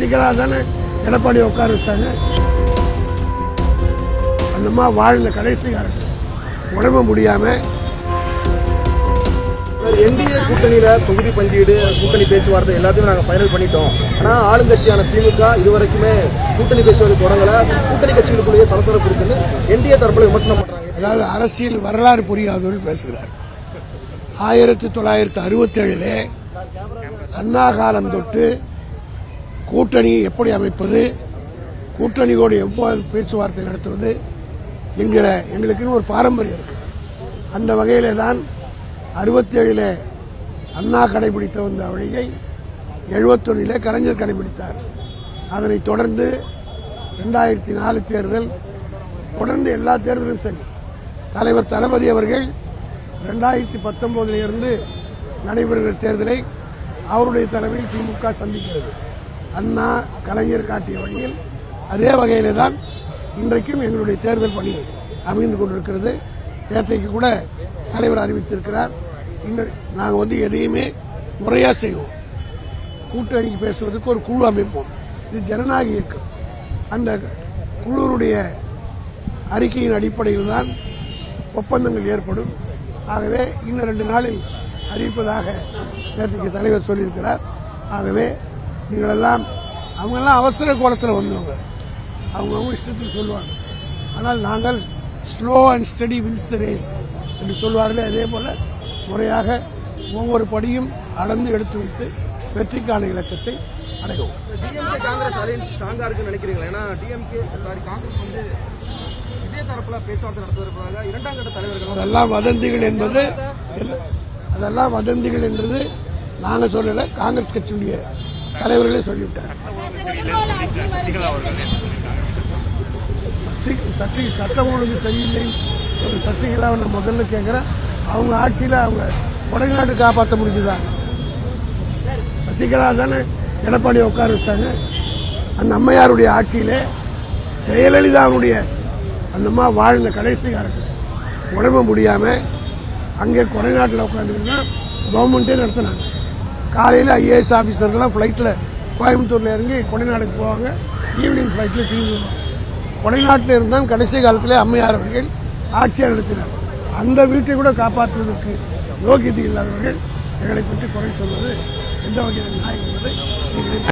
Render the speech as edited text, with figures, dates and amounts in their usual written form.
சசிகலா தானே எடப்பாடி உட்கார வச்சாங்க. அந்தம்மா வாழ்ந்த கடைசி காலத்தில் உடம்பு முடியாம என்டிஏ கூட்டணியில தொகுதி பங்கீடு கூட்டணி பேச்சுவார்த்தை எல்லாத்தையும் நாங்கள் ஃபைனல் பண்ணிட்டோம். ஆனால் ஆளுங்கட்சியான திமுக இதுவரைக்குமே கூட்டணி பேச்சுவார்த்தை தொடங்கல. கூட்டணி கட்சிகளுக்குள்ளேயே சலசலப்பு இருக்குன்னு என்டிஏ தரப்புல விமர்சனம் பண்றாங்க. அதாவது அரசியல் வரலாறு புரியாதவர்கள் பேசுகிறார். 1967 அண்ணா காலம் தொட்டு கூட்டணியை எப்படி அமைப்பது, கூட்டணியோடு எவ்வாறு பேச்சுவார்த்தை நடத்துவது என்கிற எங்களுக்குன்னு ஒரு பாரம்பரியம் இருக்கு. அந்த வகையிலே தான் 67 அண்ணா கடைபிடித்த வந்த வழியை 71 கலைஞர் கடைபிடித்தார். அதனைத் தொடர்ந்து 2004 தேர்தல், தொடர்ந்து எல்லா தேர்தலும் சரி, தலைவர் தளபதி அவர்கள் 2019 இருந்து நடைபெறுகிற தேர்தலை அவருடைய தலைமையில் திமுக சந்திக்கிறது. அண்ணா கலைஞர் காட்டிய வழியில் அதே வகையிலே தான் இன்றைக்கும் எங்களுடைய தேர்தல் பணி அமைந்து கொண்டிருக்கிறது. நேற்றைக்கு கூட தலைவர் அறிவித்திருக்கிறார். நாங்கள் எதையுமே முறையாக செய்வோம். கூட்டணிக்கு பேசுவதற்கு ஒரு குழு அமைப்போம். இது ஜனநாயக இயக்கம். அந்த குழுவினுடைய அறிக்கையின் அடிப்படையில் தான் ஒப்பந்தங்கள் ஏற்படும். ஆகவே இன்னும் 2 நாளில் அறிவிப்பதாக நேற்றைக்கு தலைவர் சொல்லியிருக்கிறார். ஆகவே நீங்களெல்லாம் அவங்கெல்லாம் அவசர கோலத்தில் வந்தவங்க, அவங்க இஷ்டத்தில் சொல்லுவாங்க. ஆனால் நாங்கள் slow and steady wins the race என்று சொல்வார்களே, அதே போல முறையாக ஒவ்வொரு படியும் அளந்து எடுத்து வைத்து வெற்றிக்கான இலக்கத்தை அடைவோம். டிஎம்கே காங்கிரஸ் அலையன்ஸ் ஸ்ட்ராங்கா இருக்குன்னு நினைக்கிறீங்களா? ஏன்னா காங்கிரஸ் விஜய் தரப்புல பேச்சுவார்த்தை நடத்துவதற்காக 2ஆம் கட்ட தலைவர்கள் அதெல்லாம் வதந்திகள் என்றது நாங்கள் சொல்லல, காங்கிரஸ் கட்சியுடைய தலைவர்களே சொல்லிவிட்டார். சட்டம் ஒழுங்கு சரியில்லை சசிகலாவை நான் முதல்ல கேட்கிறேன். அவங்க ஆட்சியில் அவங்க கொடைநாடு காப்பாற்ற முடிஞ்சுதா? சசிகலா தானே எடப்பாடி உட்கார வச்சாங்க. அந்த அம்மையாருடைய ஆட்சியிலே ஜெயலலிதாவுடைய அந்தம்மா வாழ்ந்த கடைசி காலத்தில் உடம்பு முடியாம அங்கே கொடைநாட்டில் உட்காந்துருந்தா கவர்மெண்டே நடத்தினாங்க. காலையில் ஐஏஎஸ் ஆஃபீஸர்கள்லாம் ஃப்ளைட்டில் கோயம்புத்தூரில் இறங்கி கொடைநாடுக்கு போவாங்க, ஈவினிங் ஃப்ளைட்டில் திரும்பி வருவாங்க. கொடைநாட்டில் இருந்தால் கடைசி காலத்திலே அம்மையார் அவர்கள் ஆட்சியை நடத்தினார். அந்த வீட்டை கூட காப்பாற்றுவதற்கு யோகியதை இல்லாதவர்கள் எங்களை பற்றி குறை சொல்வது எந்த வகையில் நியாயம் என்பதை